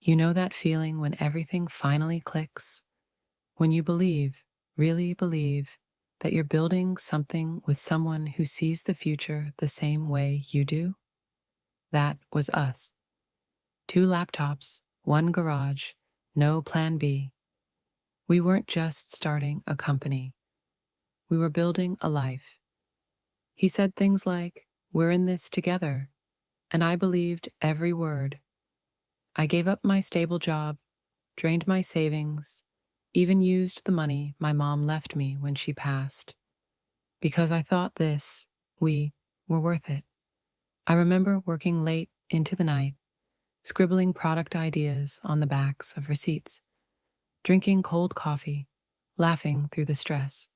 You know that feeling when everything finally clicks? When you believe, really believe, that you're building something with someone who sees the future the same way you do? That was us. Two laptops, one garage, no plan B. We weren't just starting a company, we were building a life. He said things like, "We're in this together," and I believed every word. I gave up my stable job, drained my savings, even used the money my mom left me when she passed, because I thought we, were worth it. I remember working late into the night, scribbling product ideas on the backs of receipts, drinking cold coffee, laughing through the stress.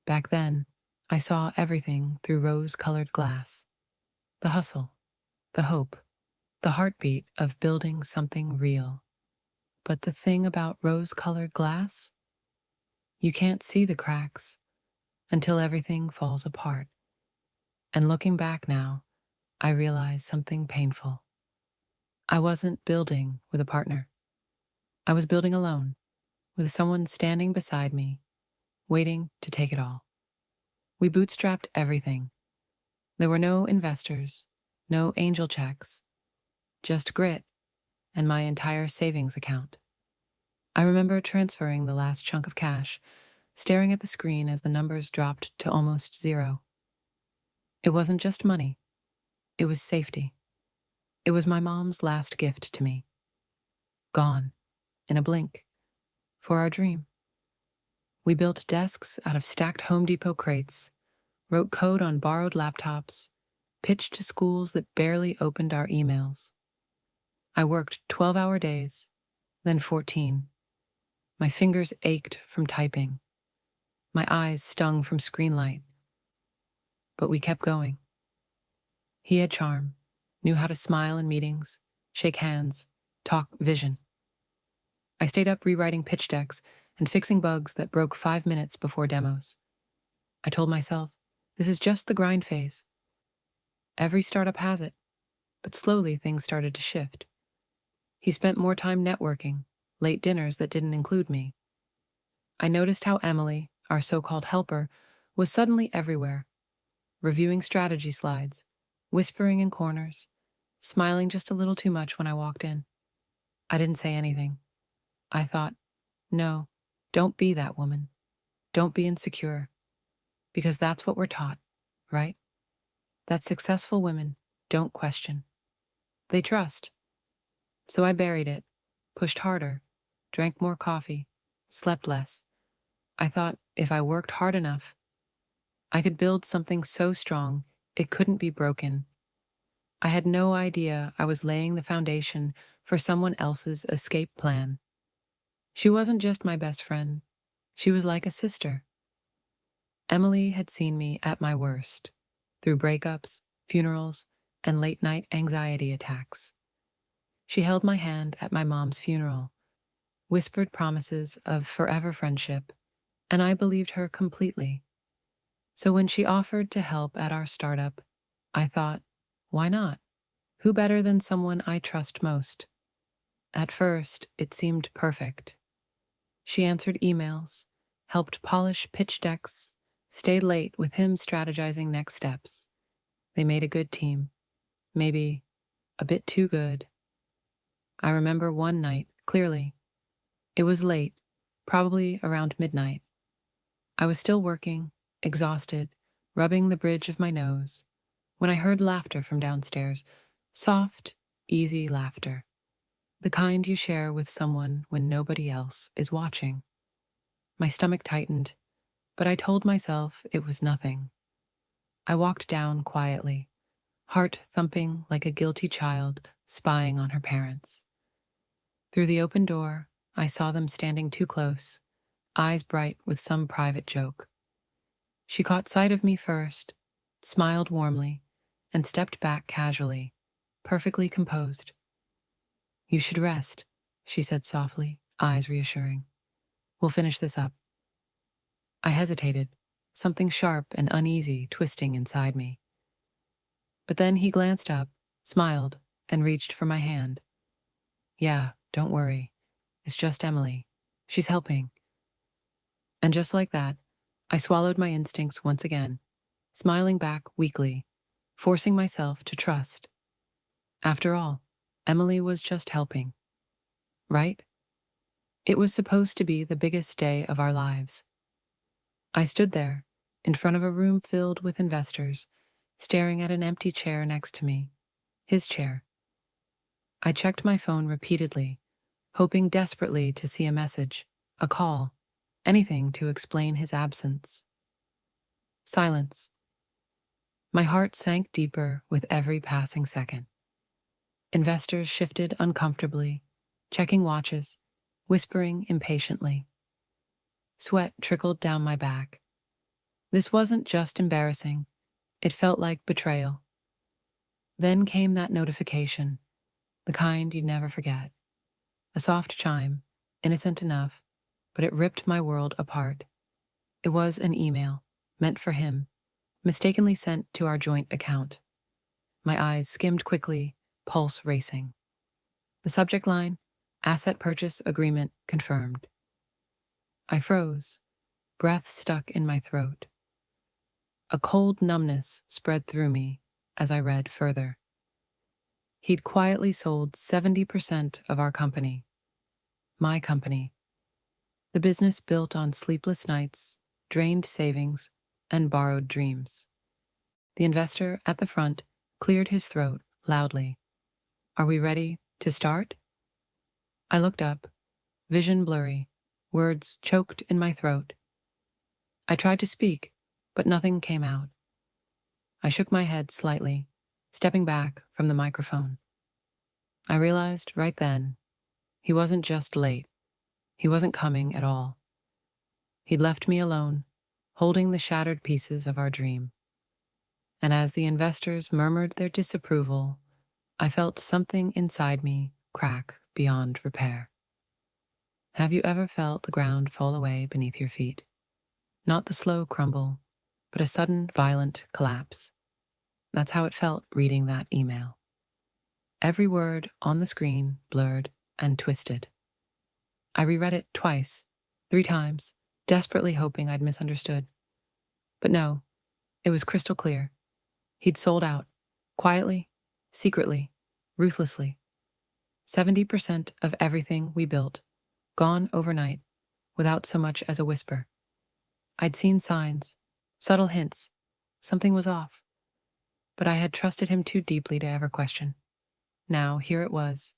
Back then, I saw everything through rose-colored glass. The hustle, the hope, the heartbeat of building something real. But the thing about rose-colored glass? You can't see the cracks until everything falls apart. And looking back now, I realize something painful. I wasn't building with a partner. I was building alone, with someone standing beside me, waiting to take it all. We bootstrapped everything. There were no investors, no angel checks, just grit and my entire savings account. I remember transferring the last chunk of cash, staring at the screen as the numbers dropped to almost zero. It wasn't just money, it was safety. It was my mom's last gift to me. Gone, in a blink, for our dream. We built desks out of stacked Home Depot crates, wrote code on borrowed laptops, pitched to schools that barely opened our emails. I worked 12-hour days, then 14. My fingers ached from typing. My eyes stung from screen light. But we kept going. He had charm, knew how to smile in meetings, shake hands, talk vision. I stayed up rewriting pitch decks and fixing bugs that broke 5 minutes before demos. I told myself, this is just the grind phase. Every startup has it, but slowly things started to shift. He spent more time networking, late dinners that didn't include me. I noticed how Emily, our so-called helper, was suddenly everywhere, reviewing strategy slides, whispering in corners, smiling just a little too much when I walked in. I didn't say anything. I thought, no, don't be that woman. Don't be insecure. Because that's what we're taught, right? That successful women don't question. They trust. So I buried it, pushed harder, drank more coffee, slept less. I thought if I worked hard enough, I could build something so strong it couldn't be broken. I had no idea I was laying the foundation for someone else's escape plan. She wasn't just my best friend. She was like a sister. Emily had seen me at my worst, through breakups, funerals, and late-night anxiety attacks. She held my hand at my mom's funeral, whispered promises of forever friendship, and I believed her completely. So when she offered to help at our startup, I thought, why not? Who better than someone I trust most? At first, it seemed perfect. She answered emails, helped polish pitch decks, stayed late with him strategizing next steps. They made a good team, maybe a bit too good. I remember one night clearly. It was late, probably around midnight. I was still working, exhausted, rubbing the bridge of my nose, when I heard laughter from downstairs, soft, easy laughter, the kind you share with someone when nobody else is watching. My stomach tightened, but I told myself it was nothing. I walked down quietly, heart thumping like a guilty child spying on her parents. Through the open door, I saw them standing too close, eyes bright with some private joke. She caught sight of me first, smiled warmly, and stepped back casually, perfectly composed. You should rest, she said softly, eyes reassuring. We'll finish this up. I hesitated, something sharp and uneasy twisting inside me. But then he glanced up, smiled, and reached for my hand. Yeah, Don't worry. It's just Emily. She's helping." And just like that, I swallowed my instincts once again, smiling back weakly, forcing myself to trust. After all, Emily was just helping, right? It was supposed to be the biggest day of our lives. I stood there, in front of a room filled with investors, staring at an empty chair next to me, his chair. I checked my phone repeatedly, hoping desperately to see a message, a call, anything to explain his absence. Silence. My heart sank deeper with every passing second. Investors shifted uncomfortably, checking watches, whispering impatiently. Sweat trickled down my back. This wasn't just embarrassing, it felt like betrayal. Then came that notification, the kind you'd never forget. A soft chime, innocent enough, but it ripped my world apart. It was an email, meant for him, mistakenly sent to our joint account. My eyes skimmed quickly, pulse racing. The subject line, "Asset purchase agreement confirmed." I froze, breath stuck in my throat. A cold numbness spread through me as I read further. He'd quietly sold 70% of our company. My company. The business built on sleepless nights, drained savings, and borrowed dreams. The investor at the front cleared his throat loudly. "Are we ready to start?" I looked up, vision blurry, words choked in my throat. I tried to speak, but nothing came out. I shook my head slightly, stepping back from the microphone. I realized right then, he wasn't just late. He wasn't coming at all. He'd left me alone, holding the shattered pieces of our dream. And as the investors murmured their disapproval, I felt something inside me crack beyond repair. Have you ever felt the ground fall away beneath your feet? Not the slow crumble, but a sudden, violent collapse. That's how it felt reading that email. Every word on the screen blurred and twisted. I reread it twice, 3 times, desperately hoping I'd misunderstood. But no, it was crystal clear. He'd sold out, quietly, secretly, ruthlessly. 70% of everything we built, gone overnight, without so much as a whisper. I'd seen signs, subtle hints, something was off. But I had trusted him too deeply to ever question. Now, here it was,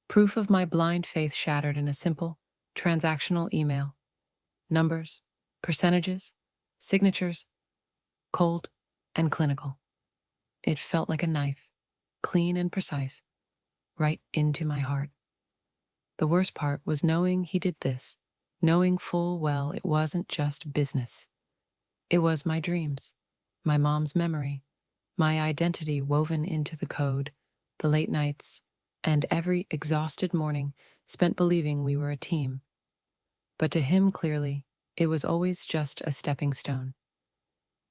proof of my blind faith shattered in a simple, transactional email. Numbers, percentages, signatures, cold and clinical. It felt like a knife, clean and precise, right into my heart. The worst part was knowing he did this, knowing full well it wasn't just business. It was my dreams, my mom's memory, my identity woven into the code, the late nights, and every exhausted morning spent believing we were a team. But to him, clearly, it was always just a stepping stone.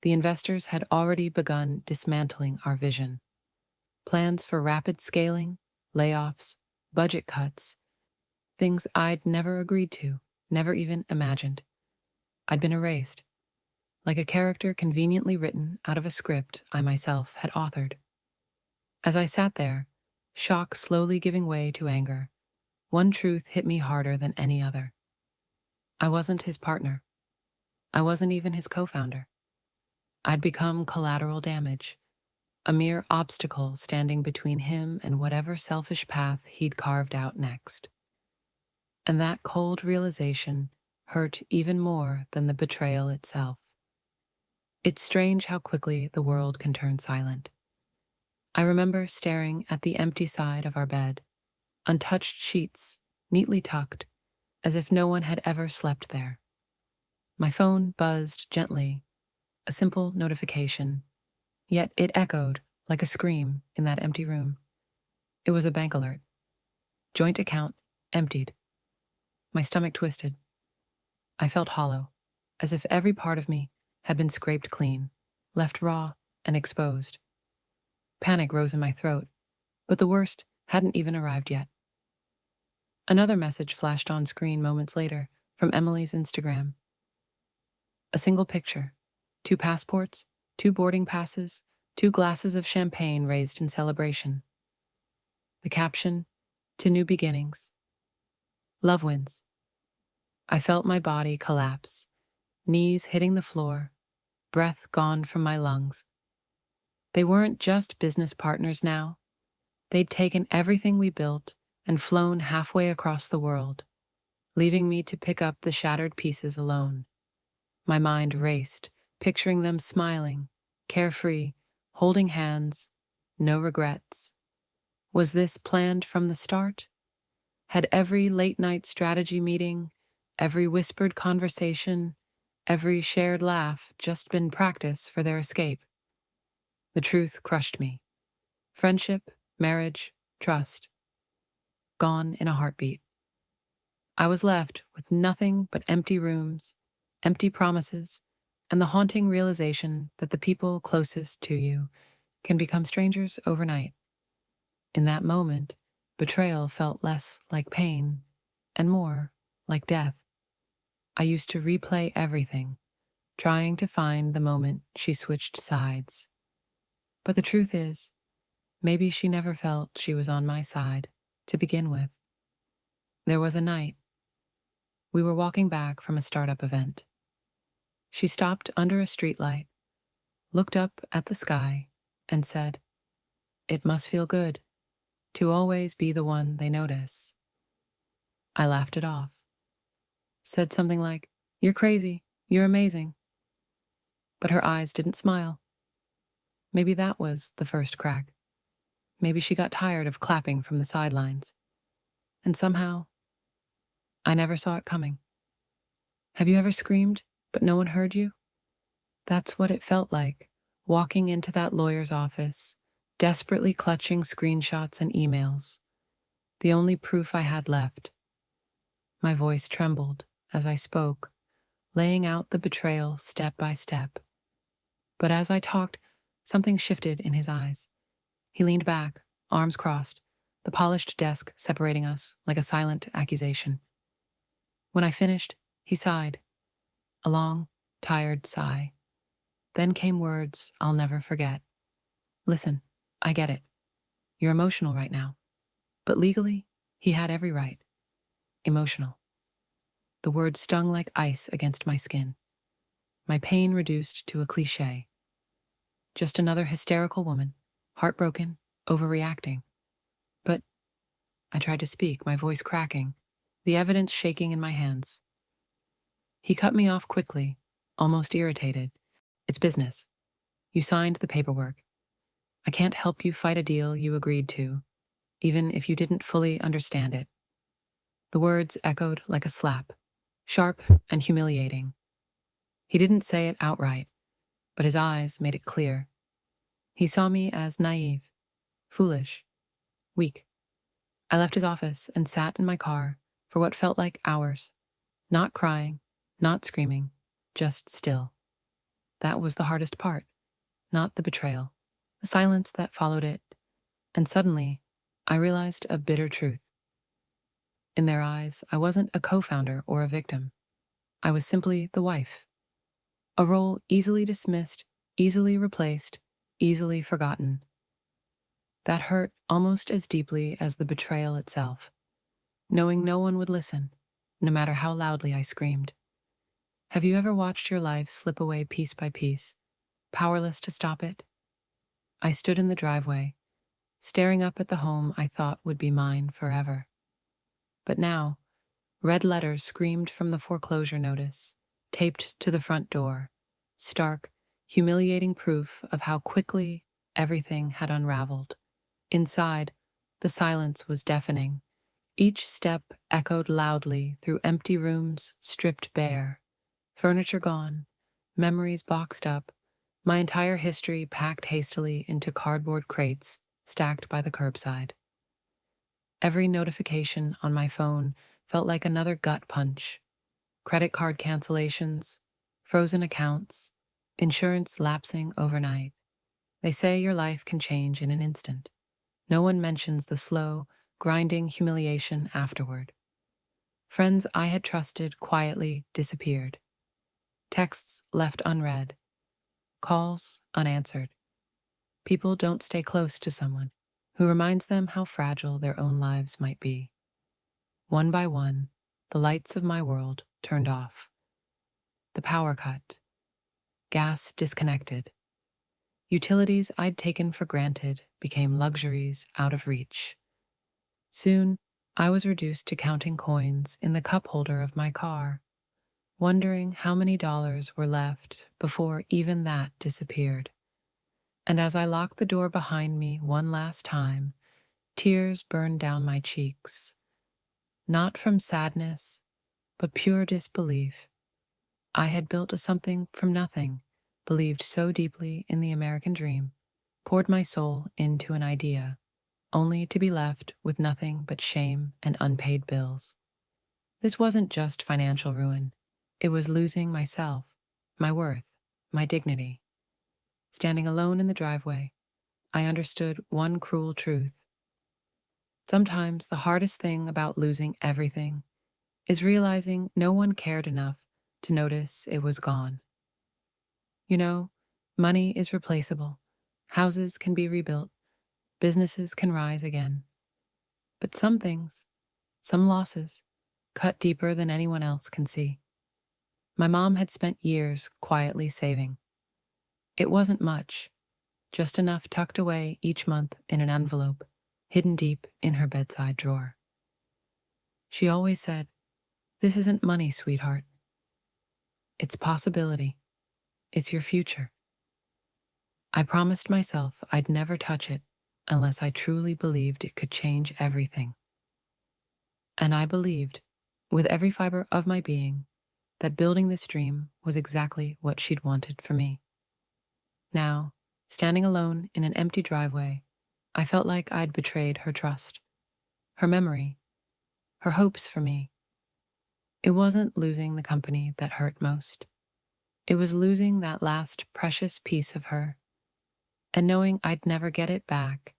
The investors had already begun dismantling our vision. Plans for rapid scaling, layoffs, budget cuts, things I'd never agreed to, never even imagined. I'd been erased, like a character conveniently written out of a script I myself had authored. As I sat there, shock slowly giving way to anger, one truth hit me harder than any other. I wasn't his partner. I wasn't even his co-founder. I'd become collateral damage, a mere obstacle standing between him and whatever selfish path he'd carved out next. And that cold realization hurt even more than the betrayal itself. It's strange how quickly the world can turn silent. I remember staring at the empty side of our bed, untouched sheets, neatly tucked, as if no one had ever slept there. My phone buzzed gently, a simple notification, yet it echoed like a scream in that empty room. It was a bank alert. Joint account emptied. My stomach twisted. I felt hollow, as if every part of me had been scraped clean, left raw and exposed. Panic rose in my throat, but the worst hadn't even arrived yet. Another message flashed on screen moments later from Emily's Instagram. A single picture, 2 passports, 2 boarding passes, 2 glasses of champagne raised in celebration. The caption, "To new beginnings. Love wins." I felt my body collapse, knees hitting the floor, breath gone from my lungs. They weren't just business partners now. They'd taken everything we built and flown halfway across the world, leaving me to pick up the shattered pieces alone. My mind raced, picturing them smiling, carefree, holding hands, no regrets. Was this planned from the start? Had every late-night strategy meeting, every whispered conversation, every shared laugh just been practice for their escape? The truth crushed me. Friendship, marriage, trust, gone in a heartbeat. I was left with nothing but empty rooms, empty promises, and the haunting realization that the people closest to you can become strangers overnight. In that moment, betrayal felt less like pain and more like death. I used to replay everything, trying to find the moment she switched sides. But the truth is, maybe she never felt she was on my side to begin with. There was a night. We were walking back from a startup event. She stopped under a streetlight, looked up at the sky, and said, "It must feel good to always be the one they notice." I laughed it off, said something like, "You're crazy, you're amazing." But her eyes didn't smile. Maybe that was the first crack. Maybe she got tired of clapping from the sidelines. And somehow, I never saw it coming. Have you ever screamed, but no one heard you? That's what it felt like, walking into that lawyer's office, desperately clutching screenshots and emails. The only proof I had left. My voice trembled as I spoke, laying out the betrayal step by step. But as I talked, something shifted in his eyes. He leaned back, arms crossed, the polished desk separating us like a silent accusation. When I finished, he sighed, a long, tired sigh. Then came words I'll never forget. "Listen, I get it. You're emotional right now. But legally, he had every right. Emotional." The words stung like ice against my skin. My pain reduced to a cliché. Just another hysterical woman, heartbroken, overreacting. But I tried to speak, my voice cracking, the evidence shaking in my hands. He cut me off quickly, almost irritated. "It's business. You signed the paperwork. I can't help you fight a deal you agreed to, even if you didn't fully understand it." The words echoed like a slap, sharp and humiliating. He didn't say it outright, but his eyes made it clear. He saw me as naive, foolish, weak. I left his office and sat in my car for what felt like hours, not crying, not screaming, just still. That was the hardest part, not the betrayal, the silence that followed it. And suddenly, I realized a bitter truth. In their eyes, I wasn't a co-founder or a victim. I was simply the wife. A role easily dismissed, easily replaced, easily forgotten. That hurt almost as deeply as the betrayal itself, knowing no one would listen, no matter how loudly I screamed. Have you ever watched your life slip away piece by piece, powerless to stop it? I stood in the driveway, staring up at the home I thought would be mine forever. But now, red letters screamed from the foreclosure notice, taped to the front door, stark, humiliating proof of how quickly everything had unraveled. Inside, the silence was deafening. Each step echoed loudly through empty rooms stripped bare, furniture gone, memories boxed up, my entire history packed hastily into cardboard crates stacked by the curbside. Every notification on my phone felt like another gut punch. Credit card cancellations, frozen accounts, insurance lapsing overnight. They say your life can change in an instant. No one mentions the slow, grinding humiliation afterward. Friends I had trusted quietly disappeared. Texts left unread. Calls unanswered. People don't stay close to someone who reminds them how fragile their own lives might be. One by one, the lights of my world turned off. The power cut. Gas disconnected. Utilities I'd taken for granted became luxuries out of reach. Soon, I was reduced to counting coins in the cup holder of my car, wondering how many dollars were left before even that disappeared. And as I locked the door behind me one last time, tears burned down my cheeks. Not from sadness, but pure disbelief. I had built something from nothing, believed so deeply in the American dream, poured my soul into an idea, only to be left with nothing but shame and unpaid bills. This wasn't just financial ruin. It was losing myself, my worth, my dignity. Standing alone in the driveway, I understood one cruel truth. Sometimes the hardest thing about losing everything is realizing no one cared enough to notice it was gone. You know, money is replaceable, houses can be rebuilt, businesses can rise again. But some things, some losses, cut deeper than anyone else can see. My mom had spent years quietly saving. It wasn't much, just enough tucked away each month in an envelope, hidden deep in her bedside drawer. She always said, "This isn't money, sweetheart. It's possibility. It's your future." I promised myself I'd never touch it unless I truly believed it could change everything. And I believed, with every fiber of my being, that building this dream was exactly what she'd wanted for me. Now, standing alone in an empty driveway, I felt like I'd betrayed her trust, her memory, her hopes for me. It wasn't losing the company that hurt most. It was losing that last precious piece of her, and knowing I'd never get it back.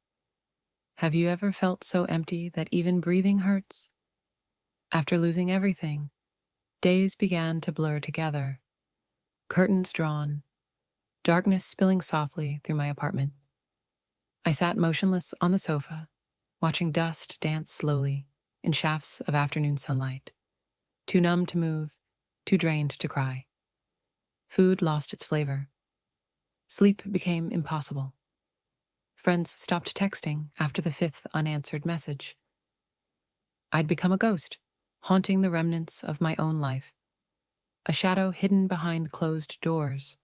Have you ever felt so empty that even breathing hurts? After losing everything, days began to blur together. Curtains drawn, darkness spilling softly through my apartment. I sat motionless on the sofa, watching dust dance slowly in shafts of afternoon sunlight. Too numb to move, too drained to cry. Food lost its flavor. Sleep became impossible. Friends stopped texting after the fifth unanswered message. I'd become a ghost, haunting the remnants of my own life, a shadow hidden behind closed doors.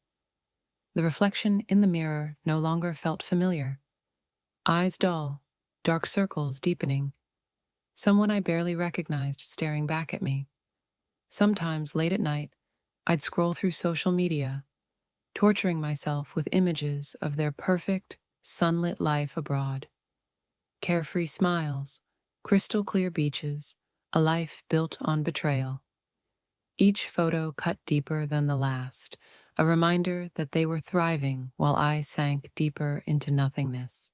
The reflection in the mirror no longer felt familiar. Eyes dull, dark circles deepening. Someone I barely recognized staring back at me. Sometimes, late at night, I'd scroll through social media, torturing myself with images of their perfect, sunlit life abroad. Carefree smiles, crystal clear beaches, a life built on betrayal. Each photo cut deeper than the last, a reminder that they were thriving while I sank deeper into nothingness.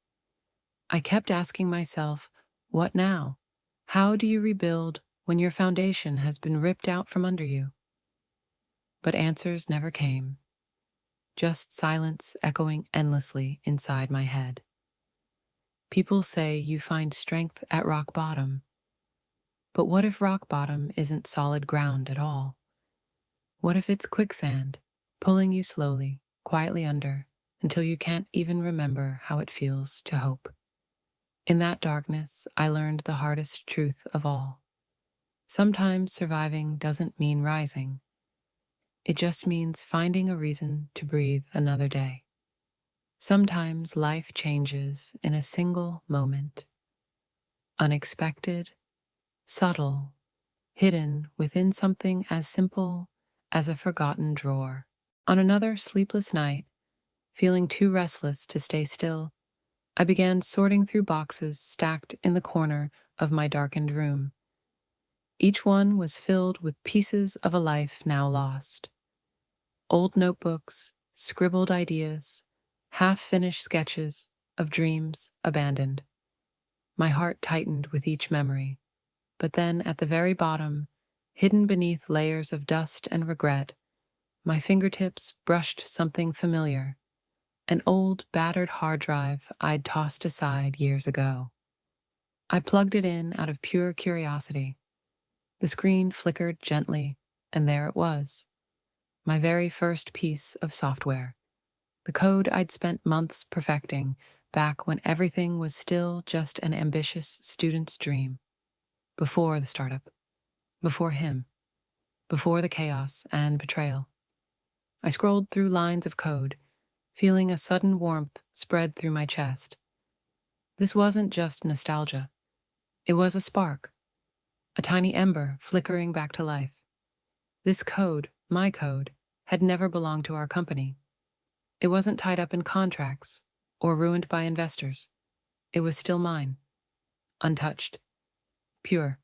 I kept asking myself, what now? How do you rebuild when your foundation has been ripped out from under you? But answers never came, just silence echoing endlessly inside my head. People say you find strength at rock bottom. But what if rock bottom isn't solid ground at all? What if it's quicksand, pulling you slowly, quietly under, until you can't even remember how it feels to hope? In that darkness, I learned the hardest truth of all. Sometimes surviving doesn't mean rising. It just means finding a reason to breathe another day. Sometimes life changes in a single moment. Unexpected, subtle, hidden within something as simple as a forgotten drawer. On another sleepless night, feeling too restless to stay still, I began sorting through boxes stacked in the corner of my darkened room. Each one was filled with pieces of a life now lost. Old notebooks, scribbled ideas, half-finished sketches of dreams abandoned. My heart tightened with each memory, but then at the very bottom, Hidden beneath layers of dust and regret, my fingertips brushed something familiar, an old, battered hard drive I'd tossed aside years ago. I plugged it in out of pure curiosity. The screen flickered gently, and there it was, my very first piece of software. The code I'd spent months perfecting back when everything was still just an ambitious student's dream. Before the startup, before him, before the chaos and betrayal. I scrolled through lines of code, feeling a sudden warmth spread through my chest. This wasn't just nostalgia. It was a spark, a tiny ember flickering back to life. This code, my code, had never belonged to our company. It wasn't tied up in contracts or ruined by investors. It was still mine, untouched, pure.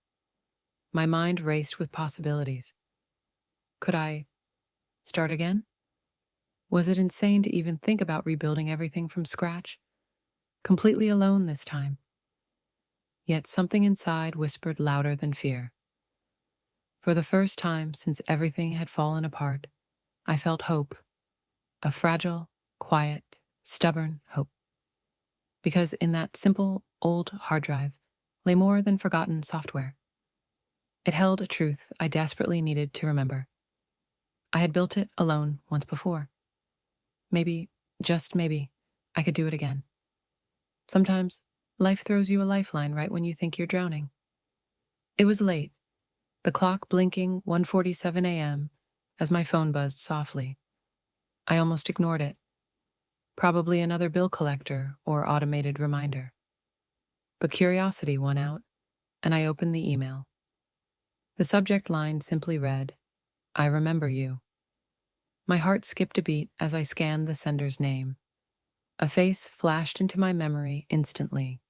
My mind raced with possibilities. Could I start again? Was it insane to even think about rebuilding everything from scratch? Completely alone this time. Yet something inside whispered louder than fear. For the first time since everything had fallen apart, I felt hope. A fragile, quiet, stubborn hope. Because in that simple, old hard drive lay more than forgotten software. It held a truth I desperately needed to remember. I had built it alone once before. Maybe, just maybe, I could do it again. Sometimes, life throws you a lifeline right when you think you're drowning. It was late, the clock blinking 1:47 a.m. as my phone buzzed softly. I almost ignored it. Probably another bill collector or automated reminder. But curiosity won out, and I opened the email. The subject line simply read, "I remember you." My heart skipped a beat as I scanned the sender's name. A face flashed into my memory instantly.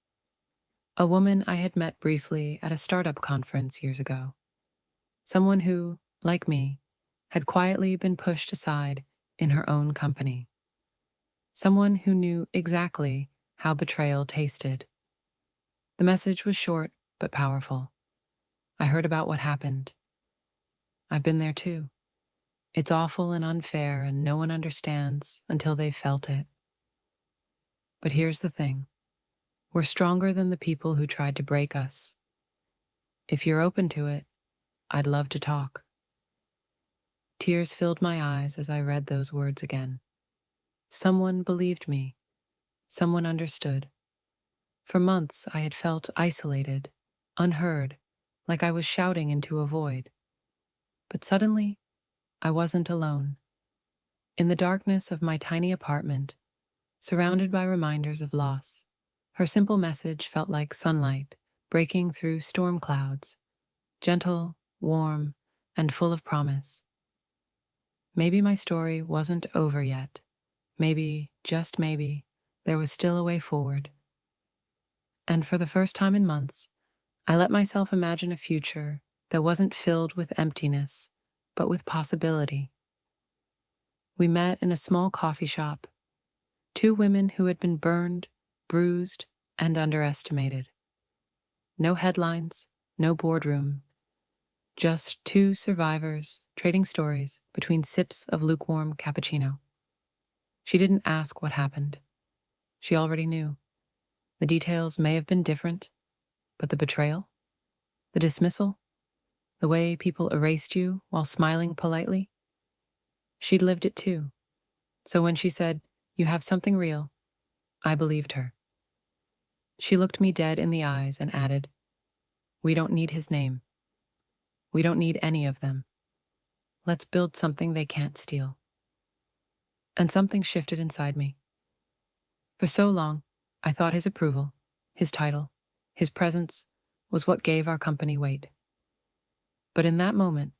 A woman I had met briefly at a startup conference years ago. Someone who, like me, had quietly been pushed aside in her own company. Someone who knew exactly how betrayal tasted. The message was short but powerful. I heard about what happened. I've been there too. It's awful and unfair, and no one understands until they've felt it. But here's the thing. We're stronger than the people who tried to break us. If you're open to it, I'd love to talk. Tears filled my eyes as I read those words again. Someone believed me. Someone understood. For months, I had felt isolated, unheard, like I was shouting into a void. But suddenly, I wasn't alone. In the darkness of my tiny apartment, surrounded by reminders of loss, her simple message felt like sunlight breaking through storm clouds, gentle, warm, and full of promise. Maybe my story wasn't over yet. Maybe, just maybe, there was still a way forward. And for the first time in months, I let myself imagine a future that wasn't filled with emptiness, but with possibility. We met in a small coffee shop, two women who had been burned, bruised, and underestimated. No headlines, no boardroom, just two survivors trading stories between sips of lukewarm cappuccino. She didn't ask what happened. She already knew. The details may have been different, but the betrayal, the dismissal, the way people erased you while smiling politely, she'd lived it too. So when she said, "You have something real," I believed her. She looked me dead in the eyes and added, "We don't need his name. We don't need any of them. Let's build something they can't steal." And something shifted inside me. For so long, I thought his approval, his title, his presence was what gave our company weight. But in that moment,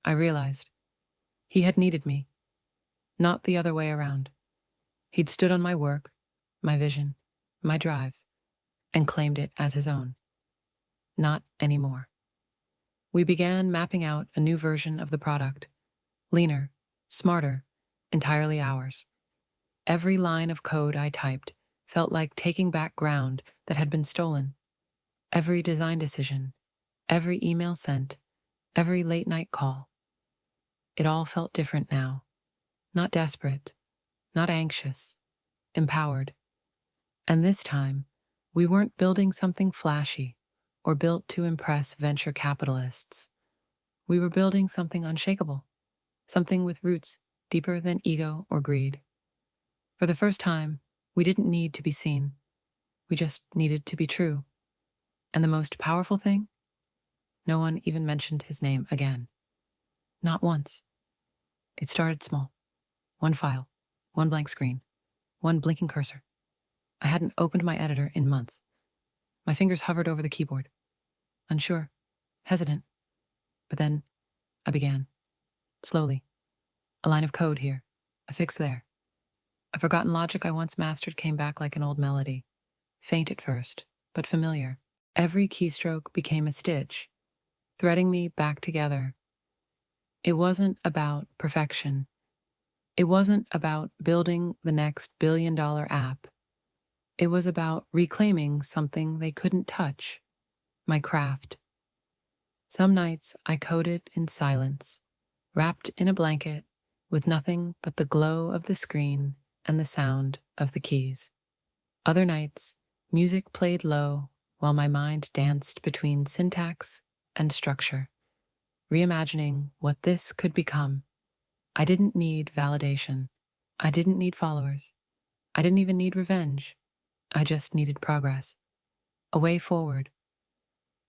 I realized he had needed me, not the other way around. He'd stood on my work, my vision, my drive, and claimed it as his own. Not anymore. We began mapping out a new version of the product, leaner, smarter, entirely ours. Every line of code I typed felt like taking back ground that had been stolen. Every design decision, every email sent, every late night call. It all felt different now. Not desperate, not anxious, empowered. And this time, we weren't building something flashy or built to impress venture capitalists. We were building something unshakable, something with roots deeper than ego or greed. For the first time, we didn't need to be seen. We just needed to be true. And the most powerful thing? No one even mentioned his name again. Not once. It started small. One file, one blank screen, one blinking cursor. I hadn't opened my editor in months. My fingers hovered over the keyboard, unsure, hesitant. But then I began, slowly. A line of code here, a fix there. A forgotten logic I once mastered came back like an old melody, faint at first, but familiar. Every keystroke became a stitch, threading me back together. It wasn't about perfection. It wasn't about building the next billion-dollar app. It was about reclaiming something they couldn't touch, my craft. Some nights I coded in silence, wrapped in a blanket, with nothing but the glow of the screen and the sound of the keys. Other nights, music played low while my mind danced between syntax and structure, reimagining what this could become. I didn't need validation. I didn't need followers. I didn't even need revenge. I just needed progress. A way forward.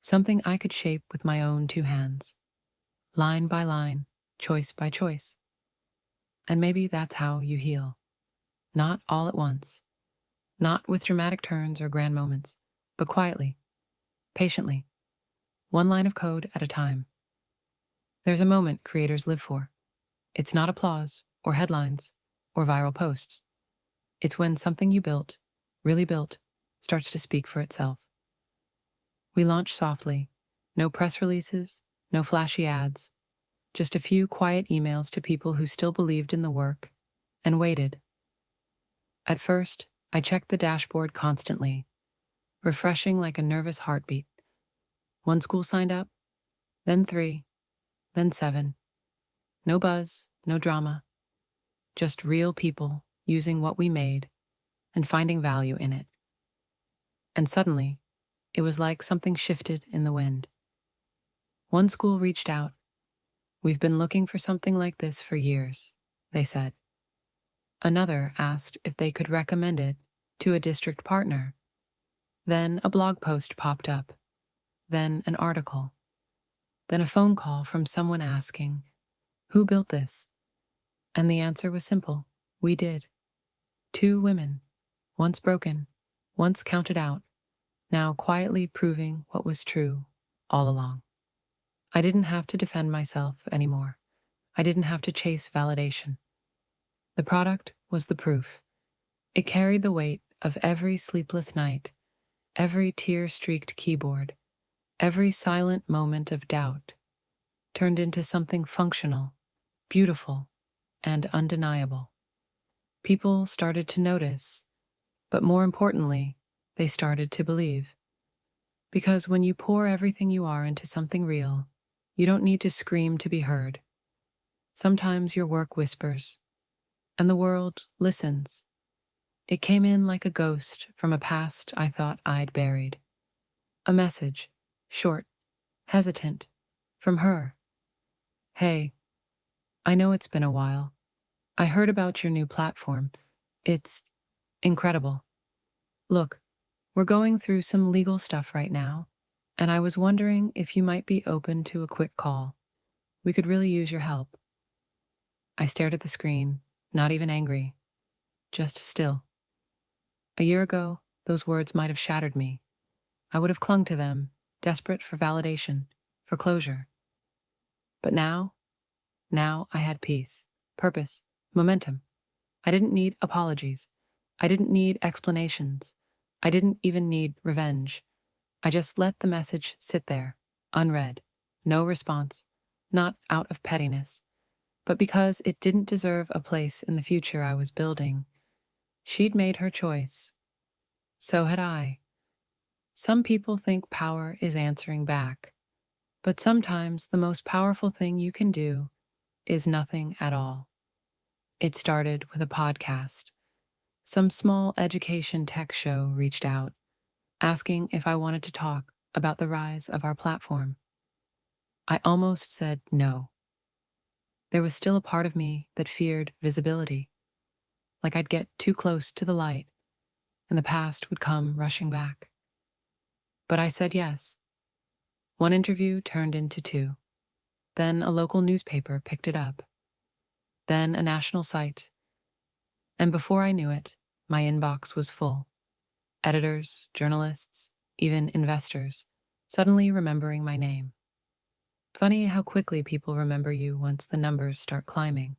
Something I could shape with my own two hands. Line by line, choice by choice. And maybe that's how you heal. Not all at once. Not with dramatic turns or grand moments, but quietly, patiently, one line of code at a time. There's a moment creators live for. It's not applause or headlines or viral posts. It's when something you built, really built, starts to speak for itself. We launched softly, no press releases, no flashy ads, just a few quiet emails to people who still believed in the work and waited. At first, I checked the dashboard constantly, refreshing like a nervous heartbeat. One school signed up, then 3, then 7. No buzz, no drama, just real people using what we made and finding value in it. And suddenly, it was like something shifted in the wind. One school reached out. "We've been looking for something like this for years," they said. Another asked if they could recommend it to a district partner. Then a blog post popped up. Then an article. Then a phone call from someone asking, "Who built this?" And the answer was simple. We did. 2 women, once broken, once counted out, now quietly proving what was true all along. I didn't have to defend myself anymore. I didn't have to chase validation. The product was the proof. It carried the weight of every sleepless night, every tear-streaked keyboard, every silent moment of doubt, turned into something functional, beautiful, and undeniable. People started to notice, but more importantly, they started to believe. Because when you pour everything you are into something real, you don't need to scream to be heard. Sometimes your work whispers, and the world listens. It came in like a ghost from a past I thought I'd buried. A message, short, hesitant, from her. "Hey, I know it's been a while. I heard about your new platform. It's incredible. Look, we're going through some legal stuff right now, and I was wondering if you might be open to a quick call. We could really use your help." I stared at the screen, not even angry, just still. A year ago, those words might have shattered me. I would have clung to them, desperate for validation, for closure. But now I had peace, purpose, momentum. I didn't need apologies. I didn't need explanations. I didn't even need revenge. I just let the message sit there, unread, no response, not out of pettiness, but because it didn't deserve a place in the future I was building. She'd made her choice. So had I. Some people think power is answering back. But sometimes the most powerful thing you can do is nothing at all. It started with a podcast. Some small education tech show reached out, asking if I wanted to talk about the rise of our platform. I almost said no. There was still a part of me that feared visibility, like I'd get too close to the light and the past would come rushing back. But I said yes. One interview turned into two. Then a local newspaper picked it up. Then a national site. And before I knew it, my inbox was full. Editors, journalists, even investors, suddenly remembering my name. Funny how quickly people remember you once the numbers start climbing.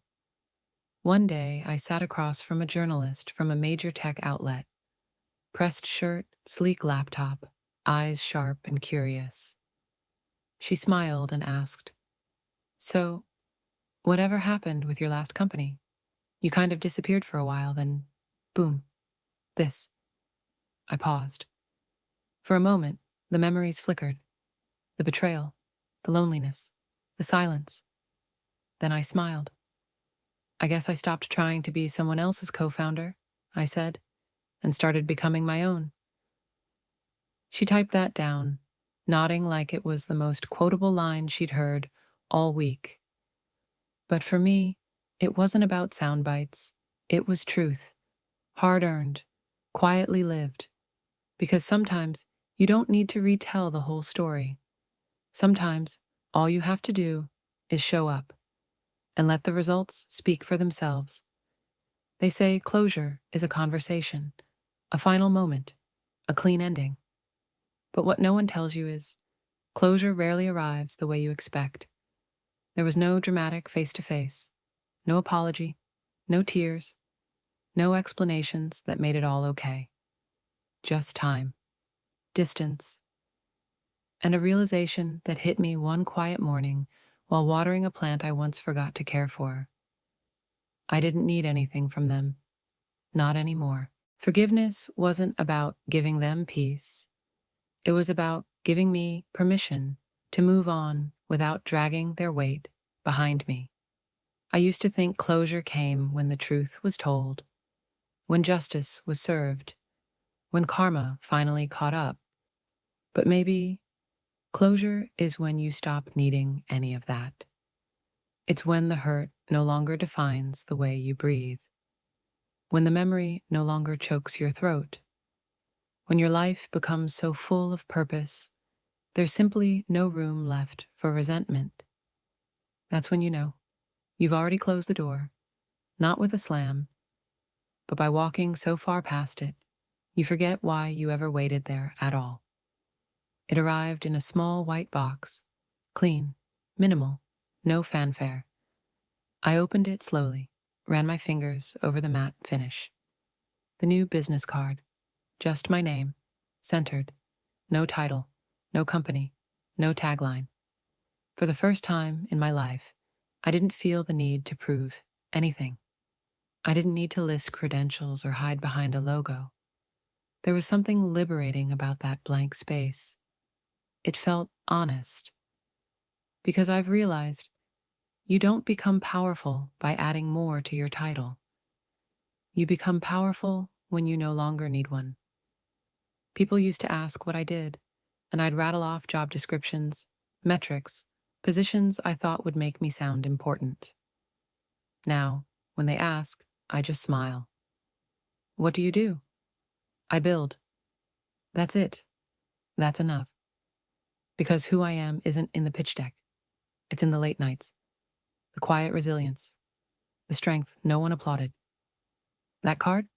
One day, I sat across from a journalist from a major tech outlet. Pressed shirt, sleek laptop, eyes sharp and curious. She smiled and asked, "So, whatever happened with your last company? You kind of disappeared for a while, then boom, this." I paused. For a moment, the memories flickered. The betrayal, the loneliness, the silence. Then I smiled. "I guess I stopped trying to be someone else's co-founder," I said, "and started becoming my own." She typed that down, nodding like it was the most quotable line she'd heard all week. But for me, it wasn't about sound bites. It was truth, hard-earned, quietly lived. Because sometimes you don't need to retell the whole story. Sometimes all you have to do is show up and let the results speak for themselves. They say closure is a conversation, a final moment, a clean ending. But what no one tells you is closure rarely arrives the way you expect. There was no dramatic face-to-face, no apology, no tears, no explanations that made it all okay. Just time, distance, and a realization that hit me one quiet morning while watering a plant I once forgot to care for. I didn't need anything from them, not anymore. Forgiveness wasn't about giving them peace. It was about giving me permission to move on without dragging their weight behind me. I used to think closure came when the truth was told, when justice was served, when karma finally caught up. But maybe closure is when you stop needing any of that. It's when the hurt no longer defines the way you breathe, when the memory no longer chokes your throat, when your life becomes so full of purpose, there's simply no room left for resentment. That's when you know you've already closed the door, not with a slam, but by walking so far past it, you forget why you ever waited there at all. It arrived in a small white box, clean, minimal, no fanfare. I opened it slowly, ran my fingers over the matte finish. The new business card, just my name, centered, no title, no company, no tagline. For the first time in my life, I didn't feel the need to prove anything. I didn't need to list credentials or hide behind a logo. There was something liberating about that blank space. It felt honest. Because I've realized you don't become powerful by adding more to your title. You become powerful when you no longer need one. People used to ask what I did, and I'd rattle off job descriptions, metrics, positions I thought would make me sound important. Now, when they ask, I just smile. "What do you do?" "I build." That's it. That's enough. Because who I am isn't in the pitch deck. It's in the late nights, the quiet resilience, the strength no one applauded. That card?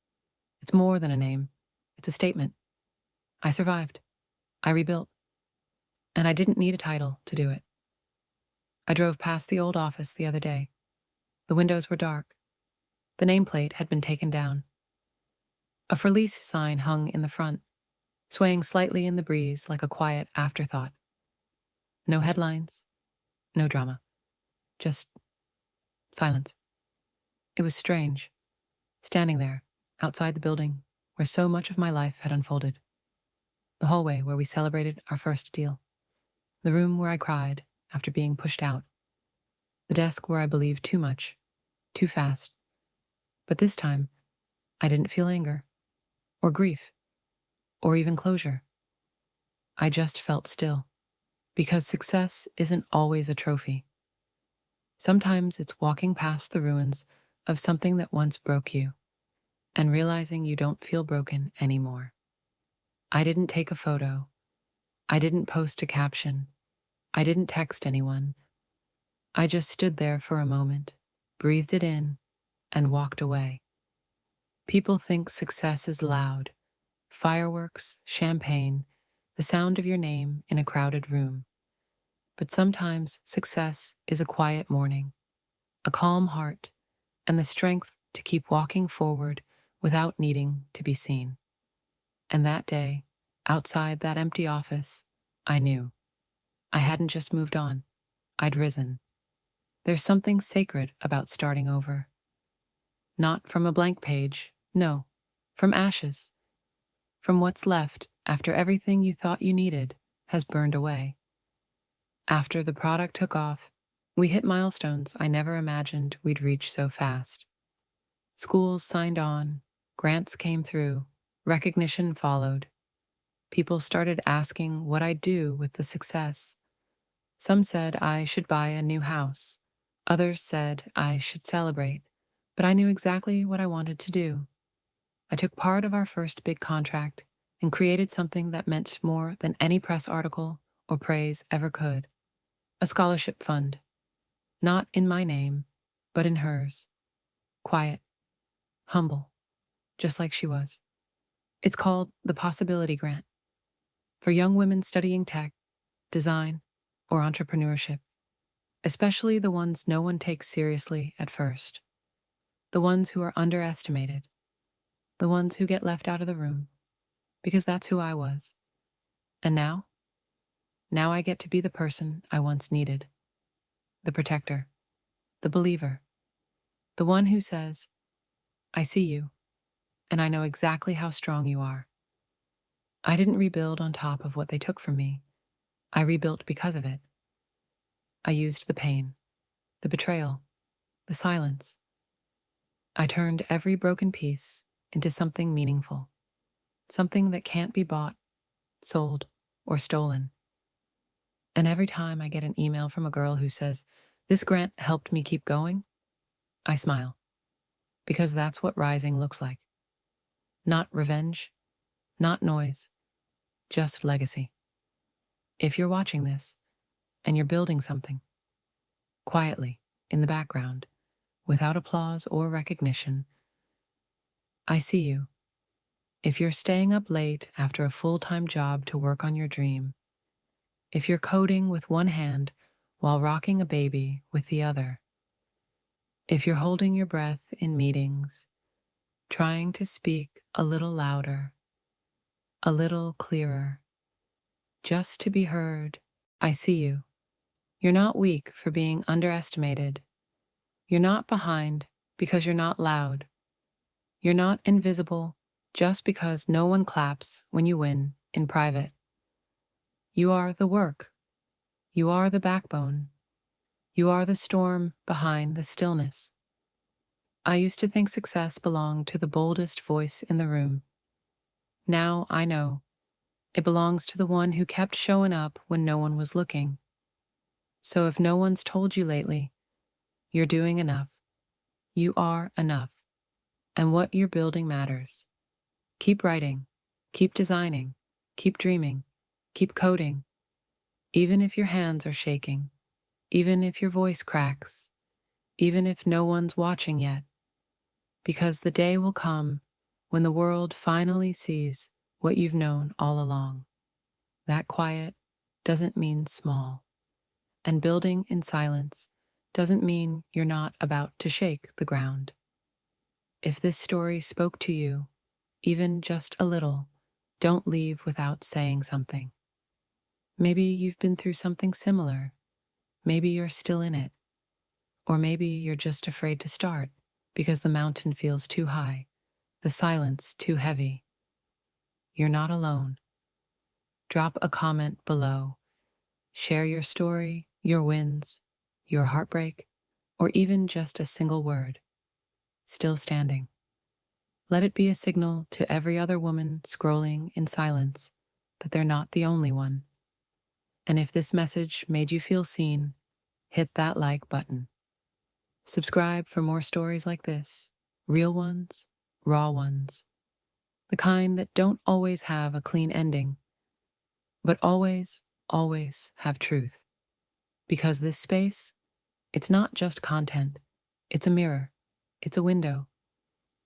It's more than a name. It's a statement. I survived. I rebuilt. And I didn't need a title to do it. I drove past the old office the other day. The windows were dark. The nameplate had been taken down. A for lease sign hung in the front, swaying slightly in the breeze like a quiet afterthought. No headlines, no drama, just silence. It was strange, standing there, outside the building where so much of my life had unfolded. The hallway where we celebrated our first deal. The room where I cried after being pushed out. The desk where I believed too much, too fast. But this time, I didn't feel anger, or grief, or even closure. I just felt still. Because success isn't always a trophy. Sometimes it's walking past the ruins of something that once broke you and realizing you don't feel broken anymore. I didn't take a photo. I didn't post a caption. I didn't text anyone. I just stood there for a moment, breathed it in, and walked away. People think success is loud. Fireworks, champagne, the sound of your name in a crowded room. But sometimes success is a quiet morning, a calm heart, and the strength to keep walking forward without needing to be seen. And that day, outside that empty office, I knew. I hadn't just moved on, I'd risen. There's something sacred about starting over. Not from a blank page, no, from ashes. From what's left after everything you thought you needed has burned away. After the product took off, we hit milestones I never imagined we'd reach so fast. Schools signed on, grants came through, recognition followed. People started asking what I'd do with the success. Some said I should buy a new house. Others said I should celebrate, but I knew exactly what I wanted to do. I took part of our first big contract and created something that meant more than any press article or praise ever could. A scholarship fund. Not in my name, but in hers. Quiet, humble, just like she was. It's called the Possibility Grant. For young women studying tech, design, or entrepreneurship, especially the ones no one takes seriously at first. The ones who are underestimated. The ones who get left out of the room. Because that's who I was. And now? Now I get to be the person I once needed. The protector. The believer. The one who says, I see you, and I know exactly how strong you are. I didn't rebuild on top of what they took from me. I rebuilt because of it. I used the pain, the betrayal, the silence. I turned every broken piece into something meaningful, something that can't be bought, sold, or stolen. And every time I get an email from a girl who says, this grant helped me keep going, I smile. Because that's what rising looks like. Not revenge, not noise, just legacy. If you're watching this, and you're building something, quietly, in the background, without applause or recognition, I see you. If you're staying up late after a full-time job to work on your dream, if you're coding with one hand while rocking a baby with the other, if you're holding your breath in meetings, trying to speak a little louder, a little clearer, just to be heard, I see you. You're not weak for being underestimated. You're not behind because you're not loud. You're not invisible just because no one claps when you win in private. You are the work. You are the backbone. You are the storm behind the stillness. I used to think success belonged to the boldest voice in the room. Now I know. It belongs to the one who kept showing up when no one was looking. So if no one's told you lately, you're doing enough. You are enough. And what you're building matters. Keep writing, keep designing, keep dreaming, keep coding. Even if your hands are shaking, even if your voice cracks, even if no one's watching yet. Because the day will come when the world finally sees what you've known all along. That quiet doesn't mean small. And building in silence doesn't mean you're not about to shake the ground. If this story spoke to you, even just a little, don't leave without saying something. Maybe you've been through something similar. Maybe you're still in it. Or maybe you're just afraid to start because the mountain feels too high, the silence too heavy. You're not alone. Drop a comment below. Share your story, your wins, your heartbreak, or even just a single word. Still standing. Let it be a signal to every other woman scrolling in silence that they're not the only one. And if this message made you feel seen, hit that like button. Subscribe for more stories like this, real ones, raw ones, the kind that don't always have a clean ending, but always, always have truth. Because this space, it's not just content, it's a mirror, it's a window,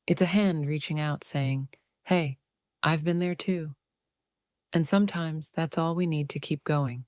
it's a hand reaching out saying, hey, I've been there too. And sometimes that's all we need to keep going.